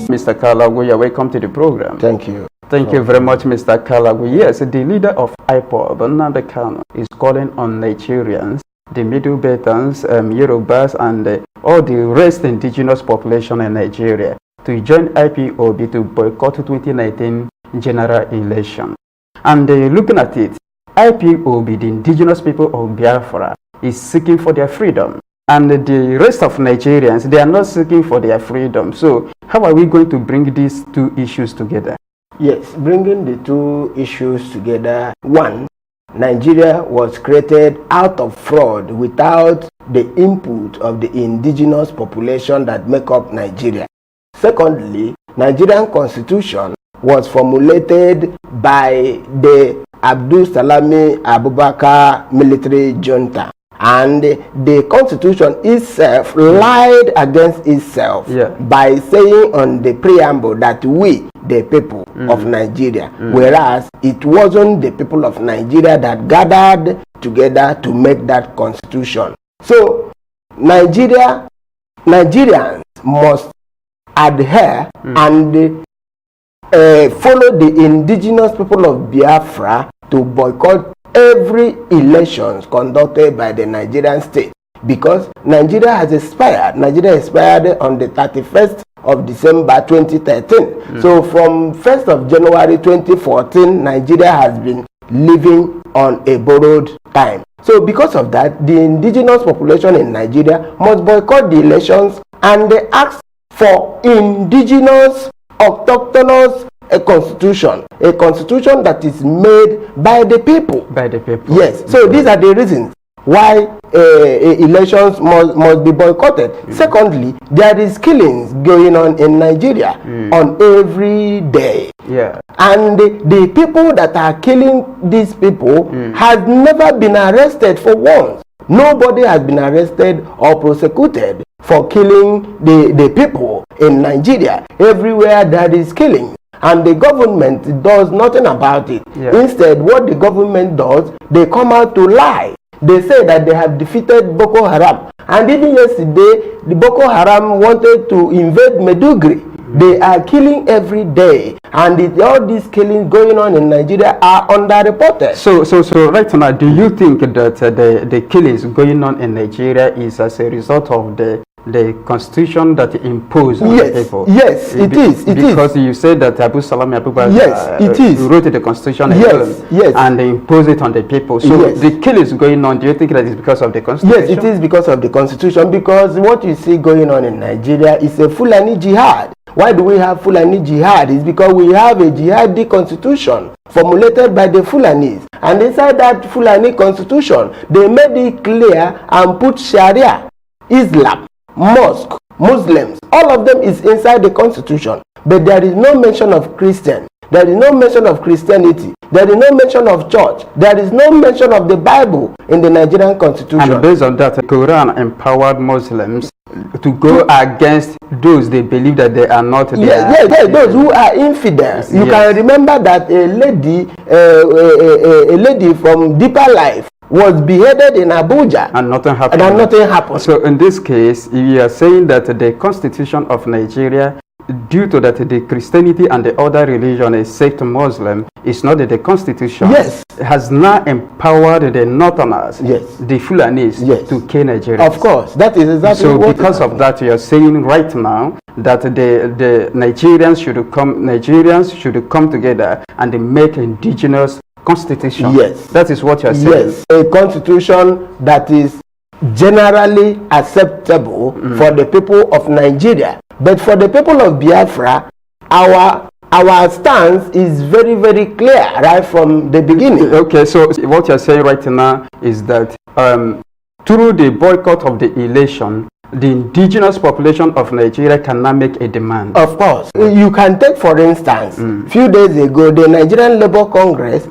Mr. Kalagu, you're welcome to the program. Thank you. Thank you very much, Mr. Kalagu. Yes, the leader of Ipob, Nnamdi Kanu, is calling on Nigerians, the Middle Beltons, Yorubas, and all the rest indigenous population in Nigeria to join IPOB to boycott 2019 general election. And looking at it, IPOB, the indigenous people of Biafra, is seeking for their freedom. And the rest of Nigerians, they are not seeking for their freedom. So how are we going to bring these two issues together? Yes, bringing the two issues together. One, Nigeria was created out of fraud without the input of the indigenous population that make up Nigeria. Secondly, Nigerian constitution was formulated by the Abdul Salami Abubakar military junta. And the constitution itself lied against itself by saying on the preamble that we, the people of Nigeria, whereas it wasn't the people of Nigeria that gathered together to make that constitution. So Nigerians must adhere and follow the indigenous people of Biafra to boycott every elections conducted by the Nigerian state, because Nigeria has expired. Nigeria expired on the 31st of December 2013. So from 1st of January 2014, Nigeria has been living on a borrowed time. So because of that, the indigenous population in Nigeria must boycott the elections, and they ask for indigenous, autochthonous a constitution that is made by the people. By the people. Yes. So these are the reasons why elections must be boycotted. Secondly, there is killings going on in Nigeria on every day. Yeah. And the people that are killing these people has never been arrested for once. Nobody has been arrested or prosecuted for killing the people in Nigeria. Everywhere there is killing, and the government does nothing about it. Instead, what the government does, they come out to lie. They say that they have defeated Boko Haram. And even yesterday, the Boko Haram wanted to invade Maiduguri. They are killing every day, and all these killings going on in Nigeria are underreported. So right now, do you think that the killings going on in Nigeria is as a result of the constitution that imposed on the people? Yes, it is. Because you said that Abu Salami Abubakar wrote the constitution and imposed it on the people. So the killings going on, do you think that is because of the constitution? Yes, it is because of the constitution, because what you see going on in Nigeria is a Fulani jihad. Why do we have Fulani jihad? It's because we have a jihadi constitution formulated by the Fulanis. And inside that Fulani constitution, they made it clear and put Sharia, Islam, mosque, Muslims, all of them is inside the constitution. But there is no mention of Christian. There is no mention of Christianity. There is no mention of church. There is no mention of the Bible in the Nigerian constitution. And based on that, the Quran empowered Muslims to go against those they believe that they are not there. Yes, those who are infidels. You can remember that a lady from Deeper Life was beheaded in Abuja, and nothing happened. So in this case, you are saying that the constitution of Nigeria, due to that the Christianity and the other religion except Muslim, is not that the constitution has now empowered the Northerners, the Fulanis, to kill Nigerians. Of course, that is exactly so what because of that, you are saying right now that the Nigerians should come together and make indigenous constitution. Yes, that is what you are saying. Yes, a constitution that is generally acceptable for the people of Nigeria. But for the people of Biafra, our stance is very, very clear right from the beginning. Okay, so what you're saying right now is that through the boycott of the election, the indigenous population of Nigeria cannot make a demand. Of course. You can take, for instance, few days ago, the Nigerian Labour Congress,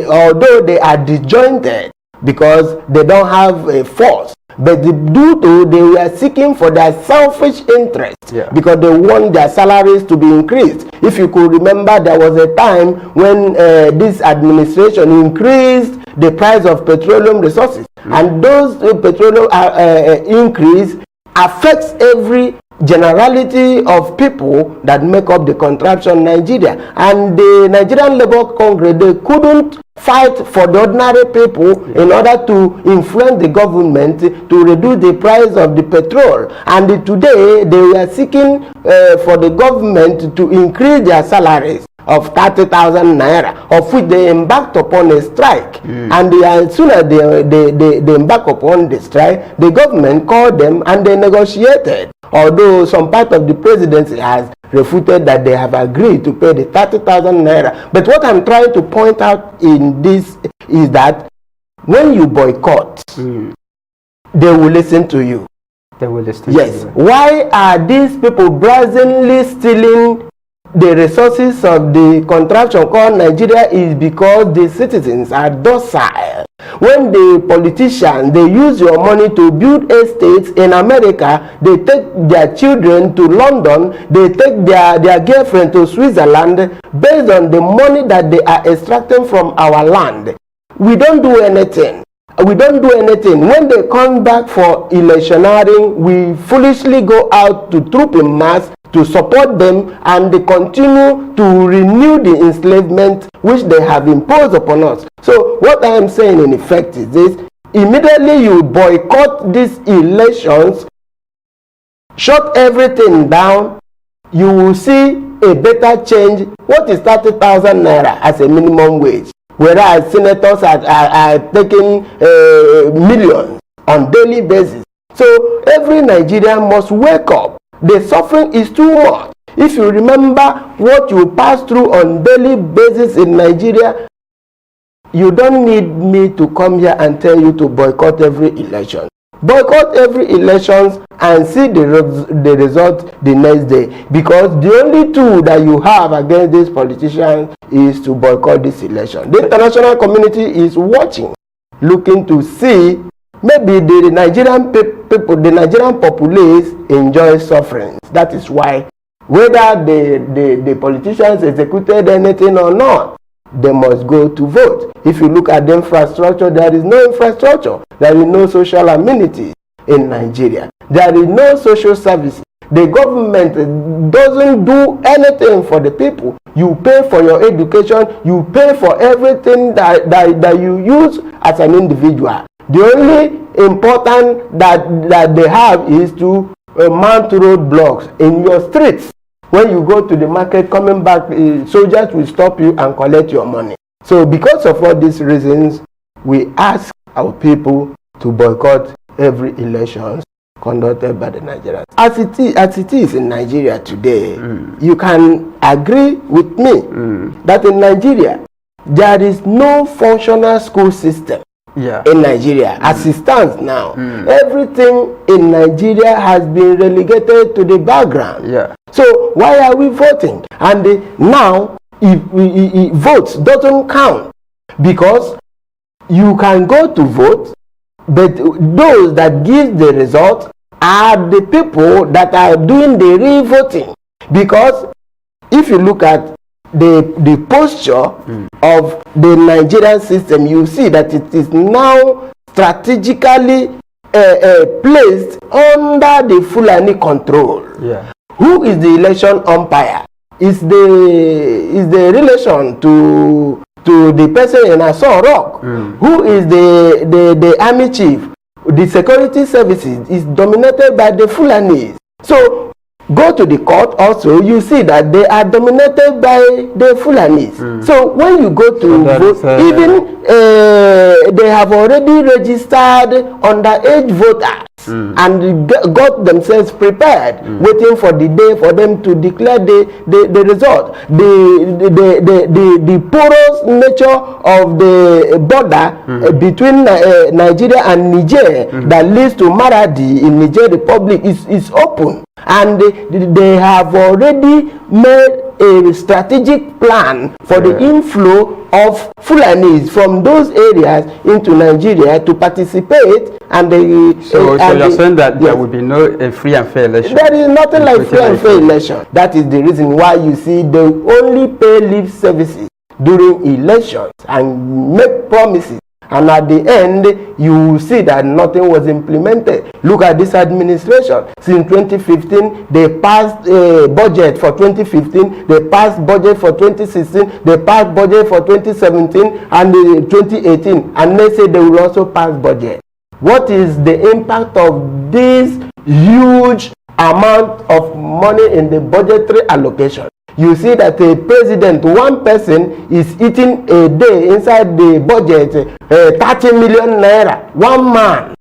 although they are disjointed because they don't have a force, but due to they were seeking for their selfish interest, because they want their salaries to be increased. If you could remember, there was a time when this administration increased the price of petroleum resources, and those petroleum increase affects every generality of people that make up the contraption Nigeria. And the Nigerian Labour Congress, they couldn't fight for the ordinary people in order to influence the government to reduce the price of the petrol. And today they are seeking for the government to increase their salaries of 30,000 naira, of which they embarked upon a strike. And as soon as they embarked upon the strike, the government called them and they negotiated. Although some part of the presidency has refuted that they have agreed to pay the 30,000 naira. But what I'm trying to point out in this is that when you boycott, they will listen to you. They will listen yes. to you. Why are these people brazenly stealing the resources of the contraption called Nigeria? Is because the citizens are docile. When the politicians, they use your money to build estates in America, they take their children to London, they take their girlfriend to Switzerland based on the money that they are extracting from our land. We don't do anything. We don't do anything. When they come back for electioneering, we foolishly go out to troop in mass to support them, and they continue to renew the enslavement which they have imposed upon us. So what I am saying in effect is this: immediately you boycott these elections, shut everything down, you will see a better change. What is 30,000 naira as a minimum wage? Whereas senators are taking millions on daily basis. So every Nigerian must wake up. The suffering is too much. If you remember what you pass through on daily basis in Nigeria, you don't need me to come here and tell you to boycott every election. Boycott every election and see the result the next day. Because the only tool that you have against these politicians is to boycott this election. The international community is watching, looking to see maybe the Nigerian people, the Nigerian populace enjoy suffering. That is why, whether the politicians executed anything or not, they must go to vote. If you look at the infrastructure, there is no infrastructure. There is no social amenities in Nigeria. There is no social services. The government doesn't do anything for the people. You pay for your education. You pay for everything that you use as an individual. The only important that they have is to mount roadblocks in your streets. When you go to the market, coming back, soldiers will stop you and collect your money. So because of all these reasons, we ask our people to boycott every election conducted by the Nigerians. As it is in Nigeria today, you can agree with me that in Nigeria, there is no functional school system. In Nigeria, as it stands now, everything in Nigeria has been relegated to the background. So why are we voting? And now, if votes doesn't count, because you can go to vote, but those that give the result are the people that are doing the re-voting. Because if you look at the posture of the Nigerian system, you see that it is now strategically placed under the Fulani control. Who is the election umpire? Is the relation to the person in Aso Rock? Who is the army chief? The security services is dominated by the Fulanis. So go to the court also, you see that they are dominated by the Fulanis. So when you go to vote, even they have already registered underage voters and got themselves prepared, waiting for the day for them to declare the result. The porous nature of the border between Nigeria and Niger that leads to Maradi in Niger Republic is open. And they have already made a strategic plan for the inflow of Fulanis from those areas into Nigeria to participate. And so you're saying that there will be no free and fair election? There is nothing like free and fair election. That is the reason why you see they only pay lip services during elections and make promises and at the end you will see that nothing was implemented. Look at this administration. Since 2015 they passed a budget for 2015, they passed budget for 2016, they passed budget for 2017 and 2018, and they say they will also pass budget. What is the impact of this huge amount of money in the budgetary allocation? You see that a president, one person is eating a day inside the budget 30 million naira. One man,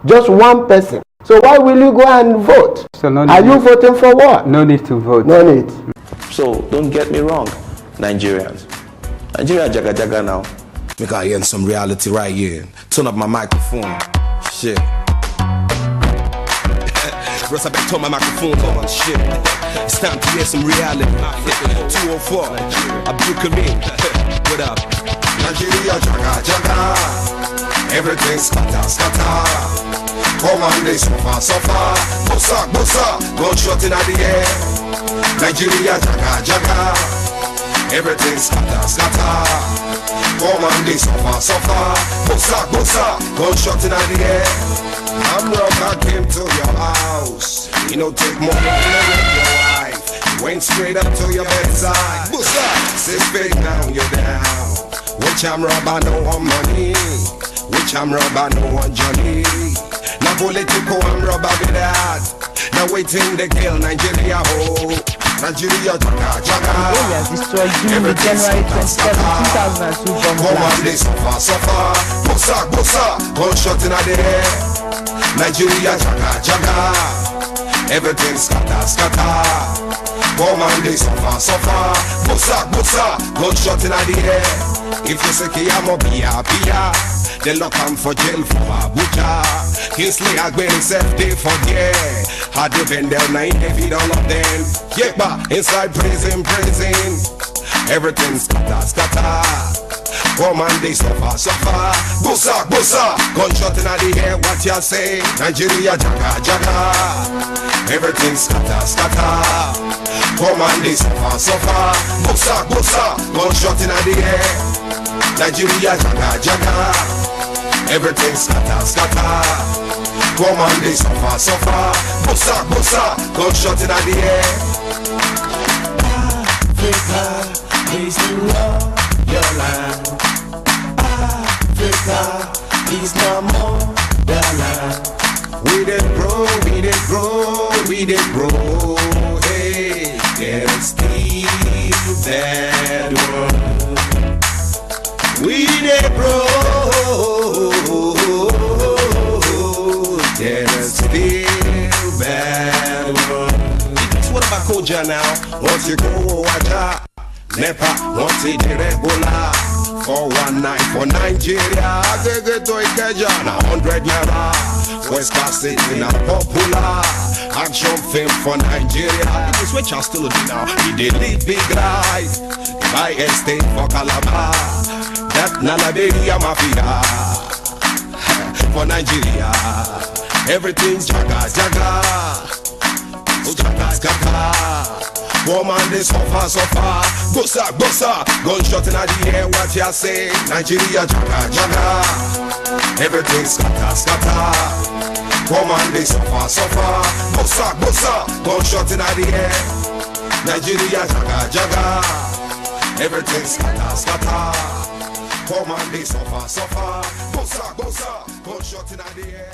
just one person. So why will you go and vote? So no Are you voting for what? No need to vote. No need. So don't get me wrong, Nigerians. Nigeria jaga jaga now. We got hear some reality right here. Turn up my microphone. Shit. Russ, I better turn my microphone on. Shit. It's time to hear some reality. 204. Abdul Karim. What up? Nigeria jaga jaga. Everything scatter scatter. Come on, they suffer. Bossa, gunshot in the air. Nigeria jaga jaga. Everything scatter. Come on, they suffer. Bossa, gunshot in the air. I'm rock, I came to your house. You know, take more than your wife. You went straight up to your bedside. Bossa, 6 feet down, you're down. Which I'm rob, I know one money. Which I'm rob, I know one Johnny. Now political, I'm rob, I be that. Now waiting the girl, Nigeria, ho. Nigeria, jaga. Areas destroyed during the January 27, 2002 bomb Come on, blast. they suffer. Bossa, gunshot in the air. Nigeria, jaga. Everything scatter. Come on, they suffer. Bossa, gunshot in the air. If you say Kiyamo, Pia. They lock him for jail for Abuja. Kingsley Agben himself, they forget. Had they been there 9 feet all of them. Yekba, inside prison. Everything scatter. Come on, they suffer. Bossa, gunshot in the air, what ya say? Nigeria, jaga. Everything scatter. Come on, they suffer. Bossa, gunshot in the air. Nigeria, jaga. Everything scatter. Come on, they suffer. Bossa, gunshot in the air. Africa, please do love your land. Africa is no more the land. We did grow. Hey, There's still that world. we did grow. There's still that world. What about Koja now? Once you go Waja, Nepa, once it regular. 419 for Nigeria. They get to Ikeja, now 100 naira. West Coast City now popular. Action film for Nigeria. It is which I still do now. He did live big life. Buy estate for Calabar. That Nalaberia Mafia. For Nigeria. Everything's jaga. Jaga. Woman, they suffer. Bossa, gunshot in the air, what ya say? Nigeria, jaga. Everything scatter. Woman, they suffer. Bossa, gunshot in the air. Nigeria, jaga. Everything scatter. Woman, they suffer. Bossa, gunshot in the air.